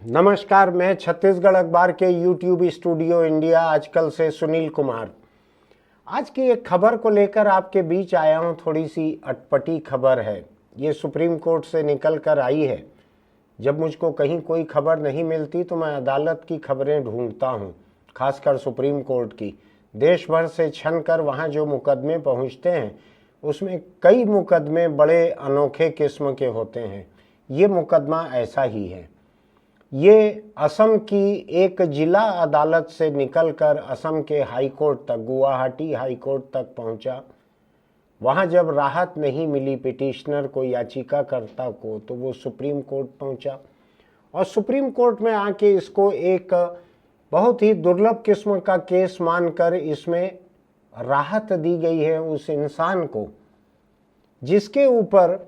नमस्कार, मैं छत्तीसगढ़ अखबार के यूट्यूब स्टूडियो इंडिया आजकल से सुनील कुमार। आज की एक खबर को लेकर आपके बीच आया हूं। थोड़ी सी अटपटी खबर है। ये सुप्रीम कोर्ट से निकल कर आई है। जब मुझको कहीं कोई खबर नहीं मिलती तो मैं अदालत की खबरें ढूंढता हूं, खासकर सुप्रीम कोर्ट की। देश भर से छन कर वहाँ जो मुकदमे पहुँचते हैं उसमें कई मुकदमे बड़े अनोखे किस्म के होते हैं। ये मुकदमा ऐसा ही है। ये असम की एक जिला अदालत से निकलकर असम के हाई कोर्ट तक, गुवाहाटी हाई कोर्ट तक पहुंचा। वहां जब राहत नहीं मिली पिटिशनर को, याचिकाकर्ता को, तो वो सुप्रीम कोर्ट पहुंचा और सुप्रीम कोर्ट में आके इसको एक बहुत ही दुर्लभ किस्म का केस मानकर इसमें राहत दी गई है उस इंसान को जिसके ऊपर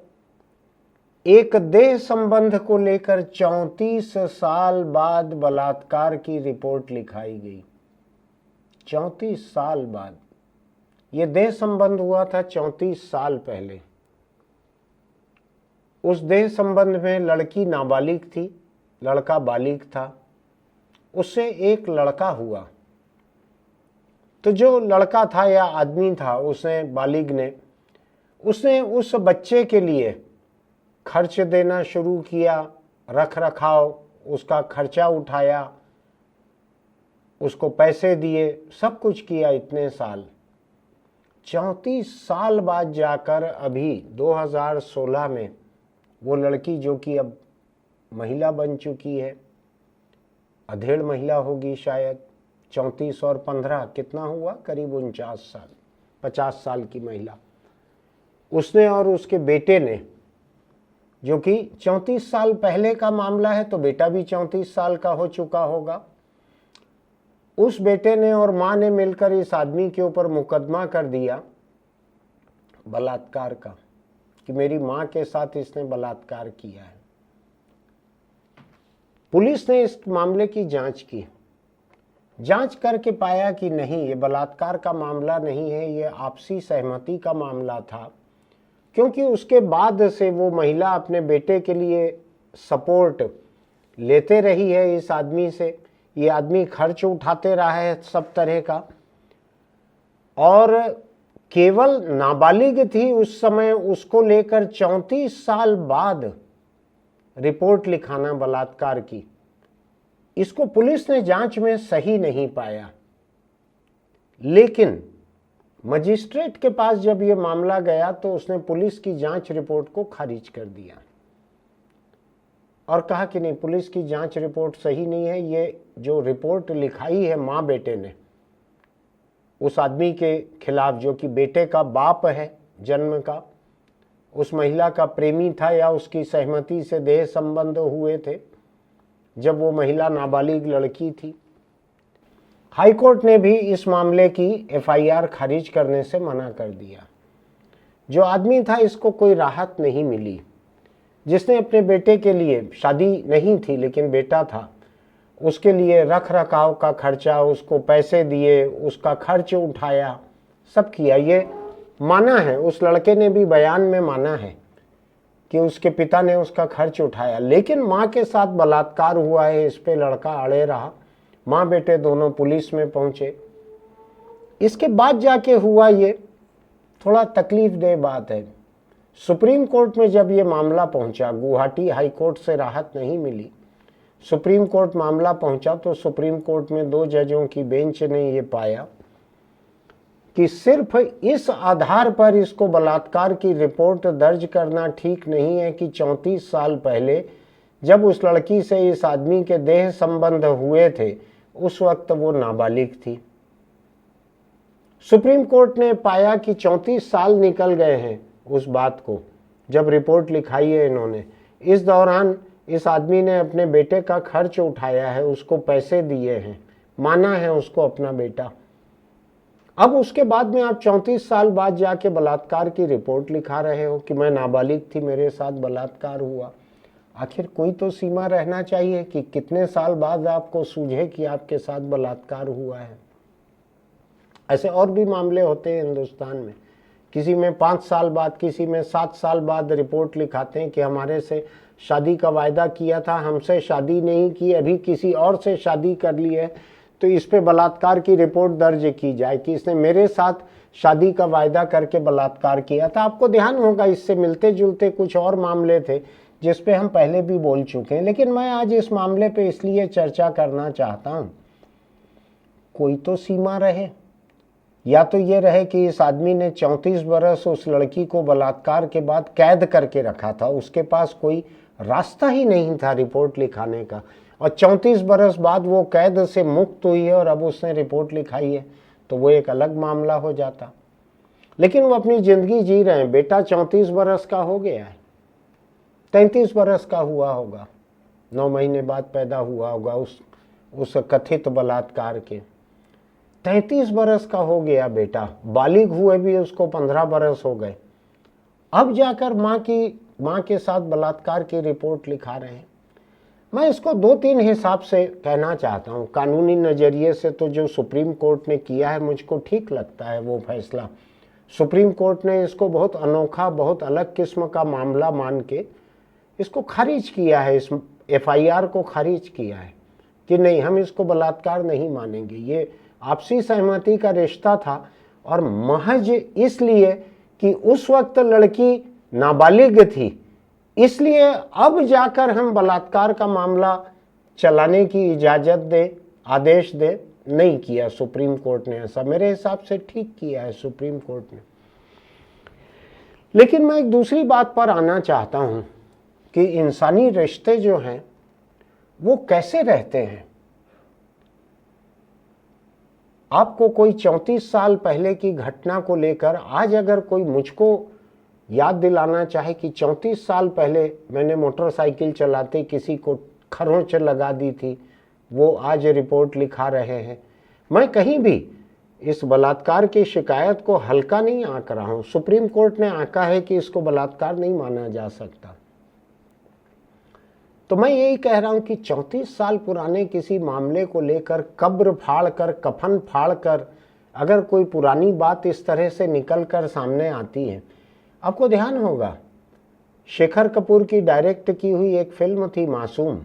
एक देह संबंध को लेकर 34 साल बाद बलात्कार की रिपोर्ट लिखाई गई। 34 साल बाद। यह देह संबंध हुआ था 34 साल पहले। उस देह संबंध में लड़की नाबालिग थी, लड़का बालिग था। उससे एक लड़का हुआ। तो जो लड़का था या आदमी था, उसने, बालिग ने, उसने उस बच्चे के लिए खर्च देना शुरू किया, रख रखाव, उसका खर्चा उठाया, उसको पैसे दिए, सब कुछ किया इतने साल। 34 साल बाद जाकर अभी 2016 में वो लड़की, जो कि अब महिला बन चुकी है, अधेड़ महिला होगी शायद, 34 और 15 कितना हुआ, करीब 49 साल, 50 साल की महिला, उसने और उसके बेटे ने, जो कि 34 साल पहले का मामला है तो बेटा भी 34 साल का हो चुका होगा, उस बेटे ने और माँ ने मिलकर इस आदमी के ऊपर मुकदमा कर दिया बलात्कार का, कि मेरी माँ के साथ इसने बलात्कार किया है। पुलिस ने इस मामले की जांच की। जांच करके पाया कि नहीं, ये बलात्कार का मामला नहीं है, ये आपसी सहमति का मामला था, क्योंकि उसके बाद से वो महिला अपने बेटे के लिए सपोर्ट लेते रही है इस आदमी से। ये आदमी खर्च उठाते रहा है सब तरह का, और केवल नाबालिग थी उस समय, उसको लेकर 34 साल बाद रिपोर्ट लिखाना बलात्कार की, इसको पुलिस ने जांच में सही नहीं पाया। लेकिन मजिस्ट्रेट के पास जब ये मामला गया तो उसने पुलिस की जांच रिपोर्ट को खारिज कर दिया और कहा कि नहीं, पुलिस की जांच रिपोर्ट सही नहीं है। ये जो रिपोर्ट लिखाई है माँ बेटे ने उस आदमी के खिलाफ, जो कि बेटे का बाप है जन्म का, उस महिला का प्रेमी था या उसकी सहमति से देह संबंध हुए थे जब वो महिला नाबालिग लड़की थी। हाईकोर्ट ने भी इस मामले की एफआईआर खारिज करने से मना कर दिया। जो आदमी था, इसको कोई राहत नहीं मिली, जिसने अपने बेटे के लिए, शादी नहीं थी लेकिन बेटा था, उसके लिए रख रखाव का खर्चा, उसको पैसे दिए, उसका खर्च उठाया, सब किया। ये माना है, उस लड़के ने भी बयान में माना है कि उसके पिता ने उसका खर्च उठाया। लेकिन माँ के साथ बलात्कार हुआ है, इस पे लड़का अड़े रहा। माँ बेटे दोनों पुलिस में पहुंचे। इसके बाद जाके हुआ ये थोड़ा तकलीफ दे बात है। सुप्रीम कोर्ट में जब ये मामला पहुंचा, गुवाहाटी हाई कोर्ट से राहत नहीं मिली, सुप्रीम कोर्ट मामला पहुंचा तो सुप्रीम कोर्ट में 2 जजों की बेंच ने ये पाया कि सिर्फ इस आधार पर इसको बलात्कार की रिपोर्ट दर्ज करना ठीक नहीं है कि 34 साल पहले जब उस लड़की से इस आदमी के देह संबंध हुए थे उस वक्त वो नाबालिग थी। सुप्रीम कोर्ट ने पाया कि 34 साल निकल गए हैं उस बात को जब रिपोर्ट लिखाई है इन्होंने। इस दौरान इस आदमी ने अपने बेटे का खर्च उठाया है, उसको पैसे दिए हैं, माना है उसको अपना बेटा। अब उसके बाद में आप 34 साल बाद जाके बलात्कार की रिपोर्ट लिखा रहे हो कि मैं नाबालिग थी, मेरे साथ बलात्कार हुआ। आखिर कोई तो सीमा रहना चाहिए कि कितने साल बाद आपको सूझे कि आपके साथ बलात्कार हुआ है। ऐसे और भी मामले होते हैं हिंदुस्तान में। किसी में 5 साल बाद, किसी में 7 साल बाद रिपोर्ट लिखाते हैं कि हमारे से शादी का वायदा किया था, हमसे शादी नहीं की, अभी किसी और से शादी कर ली है, तो इस पे बलात्कार की रिपोर्ट दर्ज की जाए कि इसने मेरे साथ शादी का वायदा करके बलात्कार किया था। आपको ध्यान होगा इससे मिलते जुलते कुछ और मामले थे जिस पे हम पहले भी बोल चुके हैं, लेकिन मैं आज इस मामले पे इसलिए चर्चा करना चाहता हूं, कोई तो सीमा रहे। या तो ये रहे कि इस आदमी ने 34 बरस उस लड़की को बलात्कार के बाद कैद करके रखा था, उसके पास कोई रास्ता ही नहीं था रिपोर्ट लिखाने का, और 34 बरस बाद वो कैद से मुक्त हुई है और अब उसने रिपोर्ट लिखाई है, तो वो एक अलग मामला हो जाता। लेकिन वो अपनी जिंदगी जी रहे हैं। बेटा 34 बरस का हो गया है, 33 बरस का हुआ होगा, 9 महीने बाद पैदा हुआ होगा उस कथित बलात्कार के। 33 बरस का हो गया बेटा, बालिग हुए भी उसको 15 बरस हो गए, अब जाकर माँ के साथ बलात्कार की रिपोर्ट लिखा रहे हैं। मैं इसको 2-3 हिसाब से कहना चाहता हूँ। कानूनी नज़रिए से तो जो सुप्रीम कोर्ट ने किया है मुझको ठीक लगता है वो फैसला। सुप्रीम कोर्ट ने इसको बहुत अनोखा, बहुत अलग किस्म का मामला मान के इसको खारिज किया है, इस FIR को खारिज किया है कि नहीं, हम इसको बलात्कार नहीं मानेंगे। ये आपसी सहमति का रिश्ता था, और महज इसलिए कि उस वक्त लड़की नाबालिग थी, इसलिए अब जाकर हम बलात्कार का मामला चलाने की इजाज़त दे, आदेश दे, नहीं किया सुप्रीम कोर्ट ने। ऐसा मेरे हिसाब से ठीक किया है सुप्रीम कोर्ट ने। लेकिन मैं एक दूसरी बात पर आना चाहता हूं कि इंसानी रिश्ते जो हैं वो कैसे रहते हैं। आपको कोई 34 साल पहले की घटना को लेकर आज अगर कोई मुझको याद दिलाना चाहे कि 34 साल पहले मैंने मोटरसाइकिल चलाते किसी को खरोंच लगा दी थी, वो आज रिपोर्ट लिखा रहे हैं। मैं कहीं भी इस बलात्कार की शिकायत को हल्का नहीं आंक रहा हूं। सुप्रीम कोर्ट ने आंका है कि इसको बलात्कार नहीं माना जा सकता, तो मैं यही कह रहा हूं कि 34 साल पुराने किसी मामले को लेकर कब्र फाड़ कर, कफन फाड़ कर अगर कोई पुरानी बात इस तरह से निकल कर सामने आती है। आपको ध्यान होगा शेखर कपूर की डायरेक्ट की हुई एक फिल्म थी मासूम,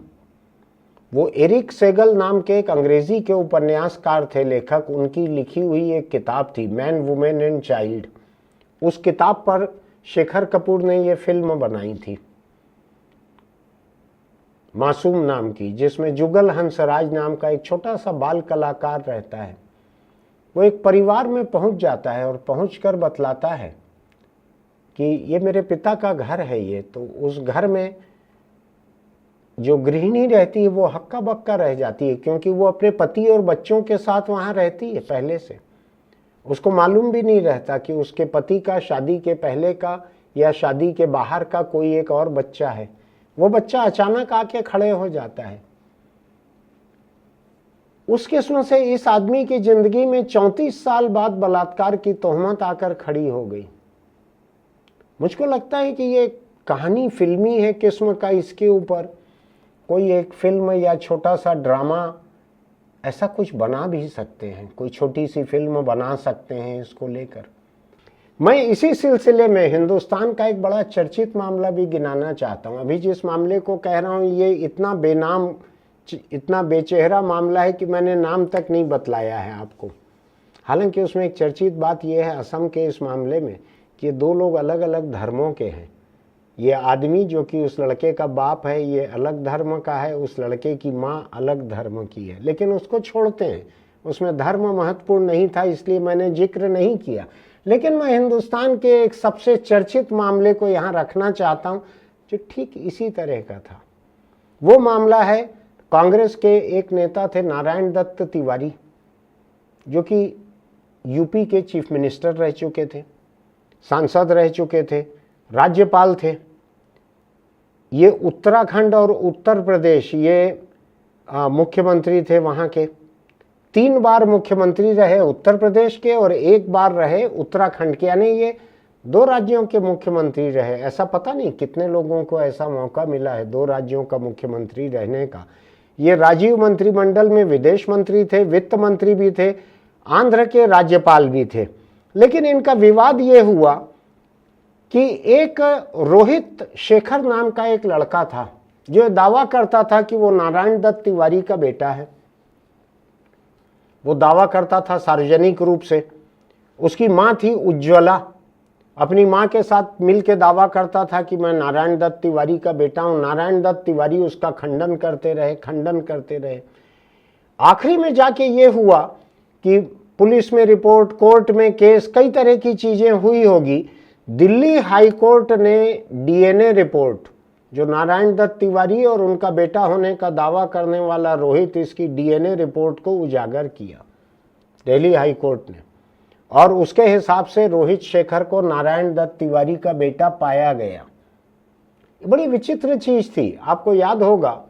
वो एरिक सेगल नाम के एक अंग्रेजी के उपन्यासकार थे, लेखक, उनकी लिखी हुई एक किताब थी मैन, वुमेन एंड चाइल्ड। उस किताब पर शेखर कपूर ने ये फिल्म बनाई थी मासूम नाम की, जिसमें जुगल हंसराज नाम का एक छोटा सा बाल कलाकार रहता है। वो एक परिवार में पहुंच जाता है और पहुंचकर बतलाता है कि ये मेरे पिता का घर है ये। तो उस घर में जो गृहिणी रहती है वो हक्का बक्का रह जाती है, क्योंकि वो अपने पति और बच्चों के साथ वहाँ रहती है पहले से। उसको मालूम भी नहीं रहता कि उसके पति का शादी के पहले का या शादी के बाहर का कोई एक और बच्चा है। वो बच्चा अचानक आके खड़े हो जाता है। उस किस्म से इस आदमी की जिंदगी में 34 साल बाद बलात्कार की तोहमत आकर खड़ी हो गई। मुझको लगता है कि ये कहानी फिल्मी है किस्म का, इसके ऊपर कोई एक फिल्म या छोटा सा ड्रामा ऐसा कुछ बना भी सकते हैं, कोई छोटी सी फिल्म बना सकते हैं इसको लेकर। मैं इसी सिलसिले में हिंदुस्तान का एक बड़ा चर्चित मामला भी गिनाना चाहता हूं। अभी जिस मामले को कह रहा हूं ये इतना बेनाम, इतना बेचेहरा मामला है कि मैंने नाम तक नहीं बतलाया है आपको। हालांकि उसमें एक चर्चित बात यह है असम के इस मामले में कि 2 लोग अलग अलग धर्मों के हैं। ये आदमी जो कि उस लड़के का बाप है ये अलग धर्म का है, उस लड़के की माँ अलग धर्म की है, लेकिन उसको छोड़ते हैं। उसमें धर्म महत्वपूर्ण नहीं था इसलिए मैंने जिक्र नहीं किया। लेकिन मैं हिंदुस्तान के एक सबसे चर्चित मामले को यहाँ रखना चाहता हूँ जो ठीक इसी तरह का था। वो मामला है कांग्रेस के एक नेता थे नारायण दत्त तिवारी, जो कि यूपी के चीफ मिनिस्टर रह चुके थे, सांसद रह चुके थे, राज्यपाल थे। ये उत्तराखंड और उत्तर प्रदेश ये मुख्यमंत्री थे वहाँ के। 3 बार मुख्यमंत्री रहे उत्तर प्रदेश के और 1 बार रहे उत्तराखंड के, यानी ये 2 राज्यों के मुख्यमंत्री रहे। ऐसा पता नहीं कितने लोगों को ऐसा मौका मिला है 2 राज्यों का मुख्यमंत्री रहने का। ये राजीव मंत्रिमंडल में विदेश मंत्री थे, वित्त मंत्री भी थे, आंध्र के राज्यपाल भी थे। लेकिन इनका विवाद ये हुआ कि एक रोहित शेखर नाम का एक लड़का था जो दावा करता था कि वो नारायण दत्त तिवारी का बेटा है। वो दावा करता था सार्वजनिक रूप से। उसकी मां थी उज्ज्वला, अपनी मां के साथ मिलकर दावा करता था कि मैं नारायण दत्त तिवारी का बेटा हूं। नारायण दत्त तिवारी उसका खंडन करते रहे। आखिरी में जाके ये हुआ कि पुलिस में रिपोर्ट, कोर्ट में केस, कई तरह की चीजें हुई होगी। दिल्ली हाई कोर्ट ने डीएनए रिपोर्ट, जो नारायण दत्त तिवारी और उनका बेटा होने का दावा करने वाला रोहित, इसकी डीएनए रिपोर्ट को उजागर किया दिल्ली हाई कोर्ट ने, और उसके हिसाब से रोहित शेखर को नारायण दत्त तिवारी का बेटा पाया गया। बड़ी विचित्र चीज थी। आपको याद होगा,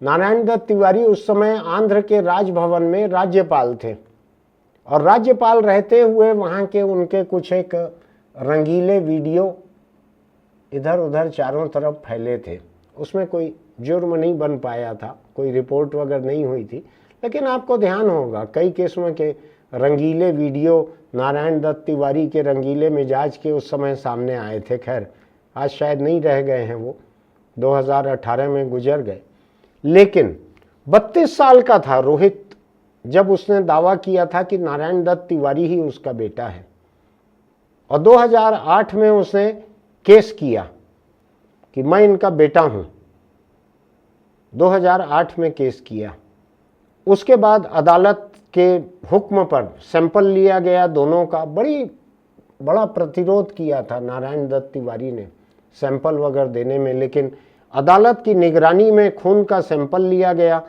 नारायण दत्त तिवारी उस समय आंध्र के राजभवन में राज्यपाल थे, और राज्यपाल रहते हुए वहां के उनके कुछ एक रंगीले वीडियो इधर उधर चारों तरफ फैले थे। उसमें कोई जुर्म नहीं बन पाया था, कोई रिपोर्ट वगैरह नहीं हुई थी, लेकिन आपको ध्यान होगा कई किस्म के रंगीले वीडियो नारायण दत्त तिवारी के रंगीले मिजाज के उस समय सामने आए थे। खैर आज शायद नहीं रह गए हैं, वो 2018 में गुजर गए। लेकिन 32 साल का था रोहित जब उसने दावा किया था कि नारायण दत्त तिवारी ही उसका बेटा है, और 2008 में उसने केस किया कि मैं इनका बेटा हूं। 2008 में केस किया। उसके बाद अदालत के हुक्म पर सैंपल लिया गया दोनों का। बड़ा प्रतिरोध किया था नारायण दत्त तिवारी ने सैंपल वगैरह देने में, लेकिन अदालत की निगरानी में खून का सैंपल लिया गया।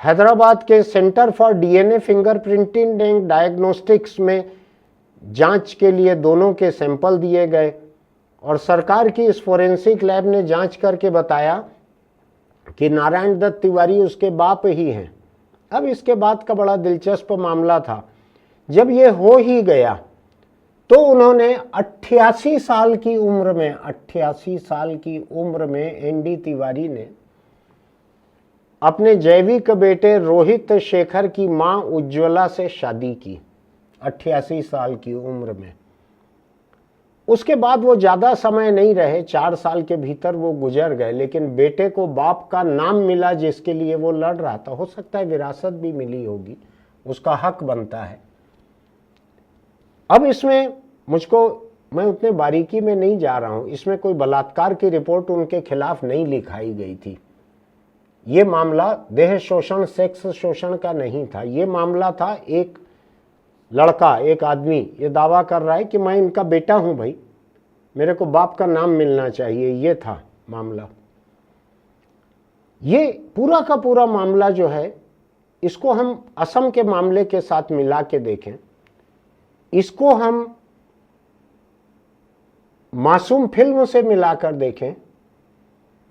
हैदराबाद के centre for DNA fingerprinting and diagnostics में जांच के लिए दोनों के सैंपल दिए गए, और सरकार की इस फोरेंसिक लैब ने जांच करके बताया कि नारायण दत्त तिवारी उसके बाप ही हैं। अब इसके बाद का बड़ा दिलचस्प मामला था, जब ये हो ही गया तो उन्होंने 88 साल की उम्र में एनडी तिवारी ने अपने जैविक बेटे रोहित शेखर की मां उज्ज्वला से शादी की 88 साल की उम्र में। उसके बाद वो ज़्यादा समय नहीं रहे, 4 साल के भीतर वो गुजर गए, लेकिन बेटे को बाप का नाम मिला जिसके लिए वो लड़ रहा था। हो सकता है विरासत भी मिली होगी, उसका हक बनता है। अब इसमें मैं उतने बारीकी में नहीं जा रहा हूं, इसमें कोई बलात्कार की रिपोर्ट उनके खिलाफ नहीं लिखाई गई थी। ये मामला देह शोषण, सेक्स शोषण का नहीं था। ये मामला था एक लड़का, एक आदमी ये दावा कर रहा है कि मैं इनका बेटा हूं भाई, मेरे को बाप का नाम मिलना चाहिए। ये था मामला। ये पूरा का पूरा मामला जो है, इसको हम असम के मामले के साथ मिला के देखें, इसको हम मासूम फिल्म से मिलाकर देखें,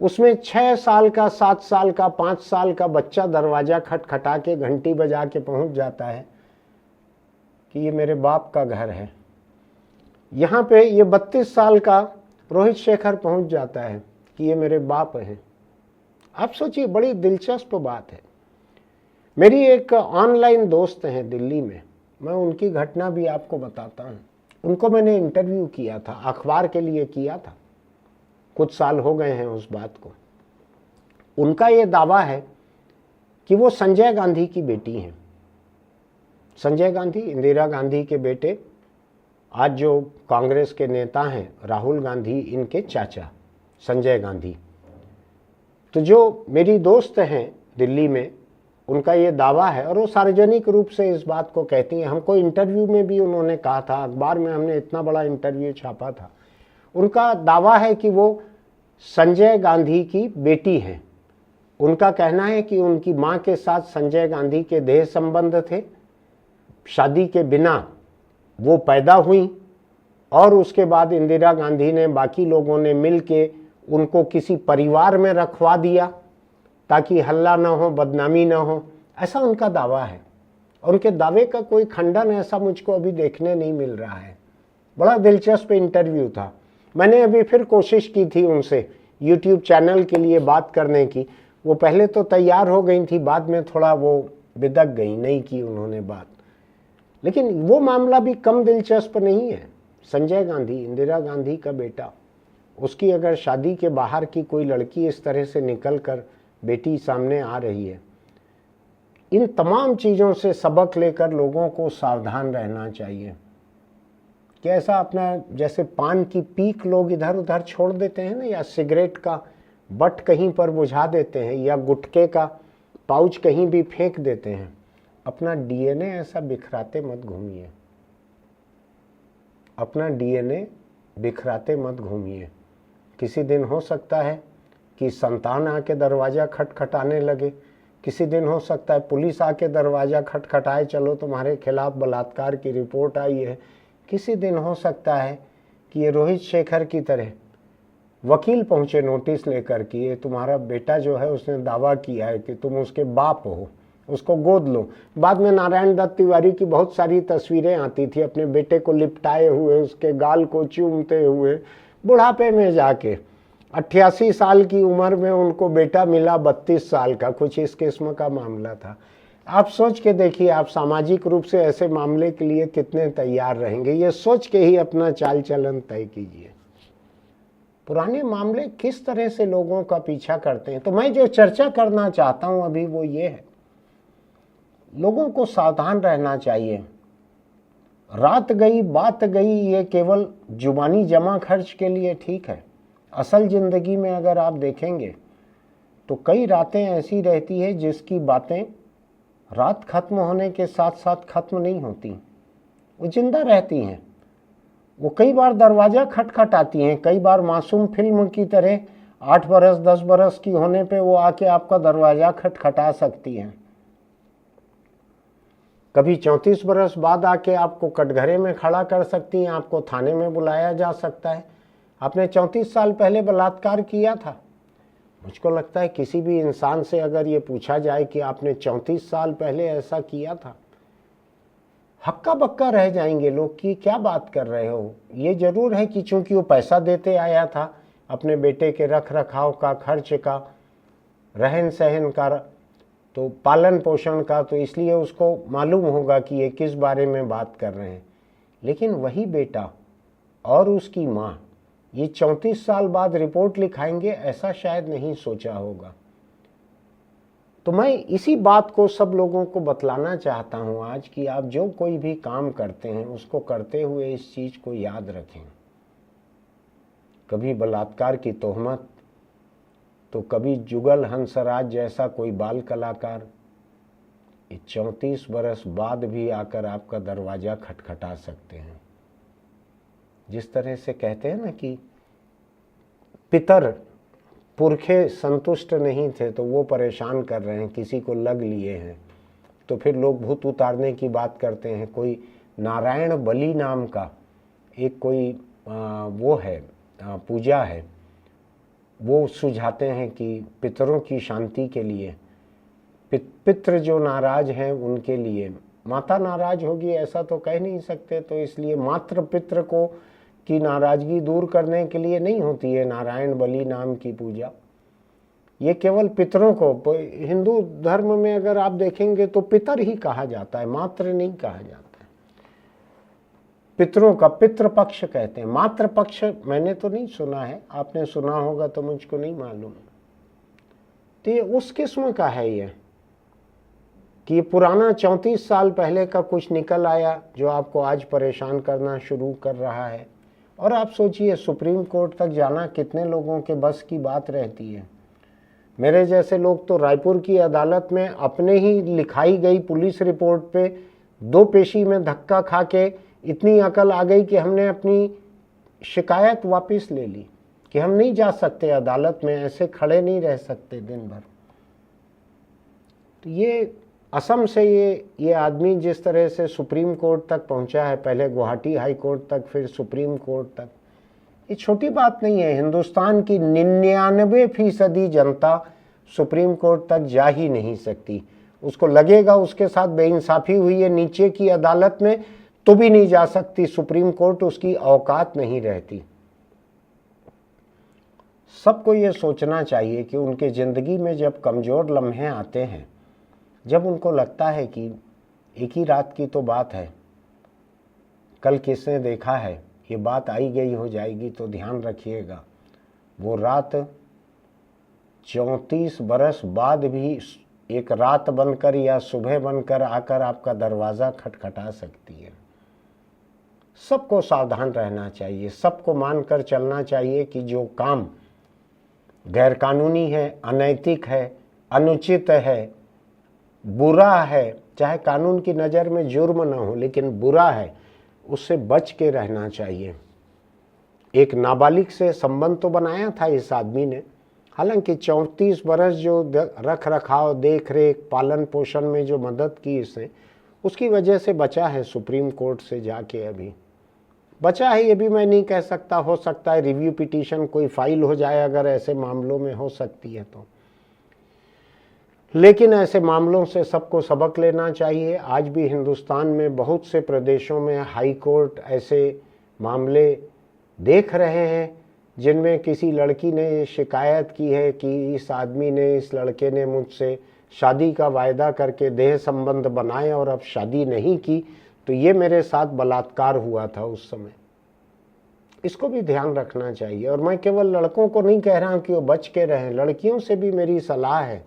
उसमें 6 साल का, 7 साल का, 5 साल का बच्चा दरवाजा खटखटा के घंटी बजा के पहुंच जाता है कि ये मेरे बाप का घर है। यहाँ पे ये 32 साल का रोहित शेखर पहुंच जाता है कि ये मेरे बाप हैं। आप सोचिए, बड़ी दिलचस्प बात है। मेरी एक ऑनलाइन दोस्त हैं दिल्ली में, मैं उनकी घटना भी आपको बताता हूँ। उनको मैंने इंटरव्यू किया था, अखबार के लिए किया था, कुछ साल हो गए हैं उस बात को। उनका ये दावा है कि वो संजय गांधी की बेटी हैं। संजय गांधी, इंदिरा गांधी के बेटे, आज जो कांग्रेस के नेता हैं राहुल गांधी, इनके चाचा संजय गांधी। तो जो मेरी दोस्त हैं दिल्ली में, उनका ये दावा है, और वो सार्वजनिक रूप से इस बात को कहती हैं। हमको इंटरव्यू में भी उन्होंने कहा था, अखबार में हमने इतना बड़ा इंटरव्यू छापा था। उनका दावा है कि वो संजय गांधी की बेटी हैं। उनका कहना है कि उनकी मां के साथ संजय गांधी के देह संबंध थे, शादी के बिना वो पैदा हुई, और उसके बाद इंदिरा गांधी ने, बाकी लोगों ने मिलके उनको किसी परिवार में रखवा दिया ताकि हल्ला ना हो, बदनामी ना हो। ऐसा उनका दावा है। और उनके दावे का कोई खंडन ऐसा मुझको अभी देखने नहीं मिल रहा है। बड़ा दिलचस्प इंटरव्यू था। मैंने अभी फिर कोशिश की थी उनसे यूट्यूब चैनल के लिए बात करने की। वो पहले तो तैयार हो गई थी, बाद में थोड़ा वो बिदक गई, नहीं की उन्होंने बात। लेकिन वो मामला भी कम दिलचस्प नहीं है। संजय गांधी, इंदिरा गांधी का बेटा, उसकी अगर शादी के बाहर की कोई लड़की इस तरह से निकल कर बेटी सामने आ रही है, इन तमाम चीज़ों से सबक लेकर लोगों को सावधान रहना चाहिए कि ऐसा अपना जैसे पान की पीक लोग इधर उधर छोड़ देते हैं ना, या सिगरेट का बट कहीं पर बुझा देते हैं, या गुटखे का पाउच कहीं भी फेंक देते हैं, अपना डीएनए ऐसा बिखराते मत घूमिए, अपना डीएनए बिखराते मत घूमिए। किसी दिन हो सकता है कि संतान आके दरवाज़ा खटखटाने लगे, किसी दिन हो सकता है पुलिस आके दरवाज़ा खटखटाए, चलो तुम्हारे खिलाफ बलात्कार की रिपोर्ट आई है। किसी दिन हो सकता है कि ये रोहित शेखर की तरह वकील पहुंचे नोटिस लेकर कि ये तुम्हारा बेटा जो है उसने दावा किया है कि तुम उसके बाप हो, उसको गोद लो। बाद में नारायण दत्त तिवारी की बहुत सारी तस्वीरें आती थी अपने बेटे को लिपटाए हुए, उसके गाल को चूमते हुए, बुढ़ापे में जाके 88 साल की उम्र में उनको बेटा मिला 32 साल का, कुछ इस किस्म का मामला था। आप सोच के देखिए, आप सामाजिक रूप से ऐसे मामले के लिए कितने तैयार रहेंगे, ये सोच के ही अपना चाल चलन तय कीजिए। पुराने मामले किस तरह से लोगों का पीछा करते हैं। तो मैं जो चर्चा करना चाहता हूं अभी वो ये है, लोगों को सावधान रहना चाहिए। रात गई बात गई, ये केवल जुबानी जमा खर्च के लिए ठीक है। असल जिंदगी में अगर आप देखेंगे तो कई रातें ऐसी रहती है जिसकी बातें रात खत्म होने के साथ साथ खत्म नहीं होती, वो जिंदा रहती हैं। वो कई बार दरवाज़ा खटखटाती हैं, कई बार मासूम फिल्म की तरह 8 बरस 10 बरस की होने पे वो आके आपका दरवाज़ा खटखटा सकती हैं। कभी 34 बरस बाद आके आपको कटघरे में खड़ा कर सकती हैं, आपको थाने में बुलाया जा सकता है, आपने 34 साल पहले बलात्कार किया था। मुझको लगता है किसी भी इंसान से अगर ये पूछा जाए कि आपने 34 साल पहले ऐसा किया था, हक्का बक्का रह जाएंगे लोग कि क्या बात कर रहे हो। ये जरूर है कि चूंकि वो पैसा देते आया था अपने बेटे के रख रखाव का, खर्च का, रहन सहन का, तो पालन पोषण का, तो इसलिए उसको मालूम होगा कि ये किस बारे में बात कर रहे हैं। लेकिन वही बेटा और उसकी माँ ये 34 साल बाद रिपोर्ट लिखाएंगे, ऐसा शायद नहीं सोचा होगा। तो मैं इसी बात को सब लोगों को बतलाना चाहता हूं आज कि आप जो कोई भी काम करते हैं उसको करते हुए इस चीज को याद रखें। कभी बलात्कार की तोहमत, तो कभी जुगल हंसराज जैसा कोई बाल कलाकार 34 बरस बाद भी आकर आपका दरवाजा खटखटा सकते हैं। जिस तरह से कहते हैं ना कि पितर पुरखे संतुष्ट नहीं थे तो वो परेशान कर रहे हैं, किसी को लग लिए हैं, तो फिर लोग भूत उतारने की बात करते हैं। कोई नारायण बलि नाम का एक कोई वो है, पूजा है, वो सुझाते हैं कि पितरों की शांति के लिए, पितृ जो नाराज हैं उनके लिए, माता नाराज होगी ऐसा तो कह नहीं सकते, तो इसलिए मात्र पितृ को की नाराजगी दूर करने के लिए नहीं होती है नारायण बलि नाम की पूजा। ये केवल पितरों को, हिंदू धर्म में अगर आप देखेंगे तो पितर ही कहा जाता है, मात्र नहीं कहा जाता है। पितरों का पितृपक्ष कहते हैं, मातृ पक्ष मैंने तो नहीं सुना है, आपने सुना होगा तो मुझको नहीं मालूम। तो ये उस किस्म का है ये कि ये पुराना 34 साल पहले का कुछ निकल आया जो आपको आज परेशान करना शुरू कर रहा है। और आप सोचिए सुप्रीम कोर्ट तक जाना कितने लोगों के बस की बात रहती है। मेरे जैसे लोग तो रायपुर की अदालत में अपने ही लिखाई गई पुलिस रिपोर्ट पे 2 पेशी में धक्का खा के इतनी अकल आ गई कि हमने अपनी शिकायत वापस ले ली कि हम नहीं जा सकते अदालत में, ऐसे खड़े नहीं रह सकते दिन भर। तो ये असम से ये आदमी जिस तरह से सुप्रीम कोर्ट तक पहुंचा है, पहले गुवाहाटी हाई कोर्ट तक, फिर सुप्रीम कोर्ट तक, ये छोटी बात नहीं है। हिंदुस्तान की 99% जनता सुप्रीम कोर्ट तक जा ही नहीं सकती। उसको लगेगा उसके साथ बेइंसाफी हुई है नीचे की अदालत में, तो भी नहीं जा सकती सुप्रीम कोर्ट, उसकी औकात नहीं रहती। सबको ये सोचना चाहिए कि उनके ज़िंदगी में जब कमज़ोर लम्हे आते हैं, जब उनको लगता है कि एक ही रात की तो बात है, कल किसने देखा है, ये बात आई गई हो जाएगी तो ध्यान रखिएगा, वो रात 34 बरस बाद भी एक रात बनकर या सुबह बनकर आकर आपका दरवाज़ा खटखटा सकती है। सबको सावधान रहना चाहिए, सबको मानकर चलना चाहिए कि जो काम गैरकानूनी है, अनैतिक है, अनुचित है, बुरा है, चाहे कानून की नज़र में जुर्म न हो लेकिन बुरा है, उससे बच के रहना चाहिए। एक नाबालिग से संबंध तो बनाया था इस आदमी ने, हालांकि 34 बरस जो रख रखाव, देख रेख, पालन पोषण में जो मदद की इसने, उसकी वजह से बचा है सुप्रीम कोर्ट से जाके। अभी बचा है, ये भी मैं नहीं कह सकता, हो सकता है रिव्यू पिटीशन कोई फाइल हो जाए, अगर ऐसे मामलों में हो सकती है तो। लेकिन ऐसे मामलों से सबको सबक लेना चाहिए। आज भी हिंदुस्तान में बहुत से प्रदेशों में हाई कोर्ट ऐसे मामले देख रहे हैं जिनमें किसी लड़की ने शिकायत की है कि इस आदमी ने, इस लड़के ने मुझसे शादी का वायदा करके देह संबंध बनाए और अब शादी नहीं की, तो ये मेरे साथ बलात्कार हुआ था उस समय। इसको भी ध्यान रखना चाहिए। और मैं केवल लड़कों को नहीं कह रहा हूं कि वो बच के रहें, लड़कियों से भी मेरी सलाह है,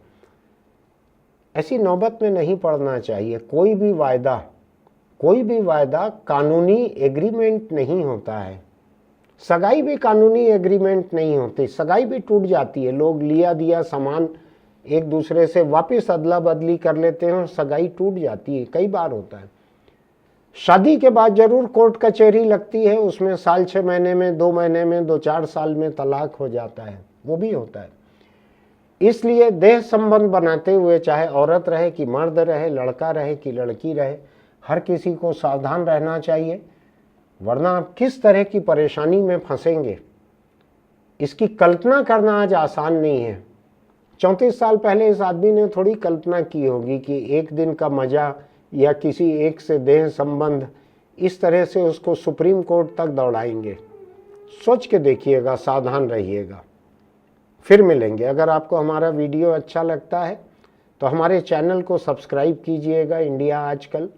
ऐसी नौबत में नहीं पड़ना चाहिए। कोई भी वायदा कानूनी एग्रीमेंट नहीं होता है। सगाई भी कानूनी एग्रीमेंट नहीं होती, सगाई भी टूट जाती है। लोग लिया दिया सामान एक दूसरे से वापस अदला बदली कर लेते हैं और सगाई टूट जाती है, कई बार होता है। शादी के बाद जरूर कोर्ट कचहरी लगती है, उसमें साल 6 महीने में, 2 महीने में, 2-4 साल में तलाक हो जाता है, वो भी होता है। इसलिए देह संबंध बनाते हुए, चाहे औरत रहे कि मर्द रहे, लड़का रहे कि लड़की रहे, हर किसी को सावधान रहना चाहिए, वरना आप किस तरह की परेशानी में फंसेंगे इसकी कल्पना करना आज आसान नहीं है। 34 साल पहले इस आदमी ने थोड़ी कल्पना की होगी कि एक दिन का मजा या किसी एक से देह संबंध इस तरह से उसको सुप्रीम कोर्ट तक दौड़ाएंगे। सोच के देखिएगा, सावधान रहिएगा। फिर मिलेंगे। अगर आपको हमारा वीडियो अच्छा लगता है तो हमारे चैनल को सब्सक्राइब कीजिएगा, इंडिया आजकल।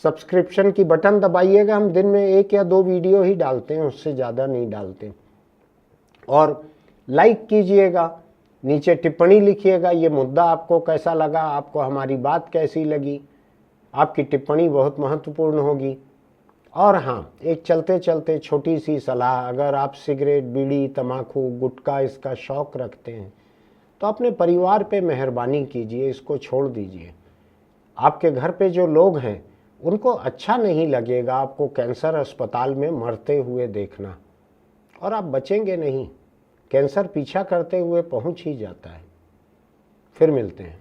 सब्सक्रिप्शन की बटन दबाइएगा, हम दिन में 1 या 2 वीडियो ही डालते हैं, उससे ज़्यादा नहीं डालते। और लाइक कीजिएगा, नीचे टिप्पणी लिखिएगा, ये मुद्दा आपको कैसा लगा, आपको हमारी बात कैसी लगी। आपकी टिप्पणी बहुत महत्वपूर्ण होगी। और हाँ, एक चलते चलते छोटी सी सलाह, अगर आप सिगरेट, बीड़ी, तम्बाकू, गुटखा इसका शौक़ रखते हैं तो अपने परिवार पे मेहरबानी कीजिए, इसको छोड़ दीजिए। आपके घर पे जो लोग हैं उनको अच्छा नहीं लगेगा आपको कैंसर अस्पताल में मरते हुए देखना, और आप बचेंगे नहीं। कैंसर पीछा करते हुए पहुंच ही जाता है। फिर मिलते हैं।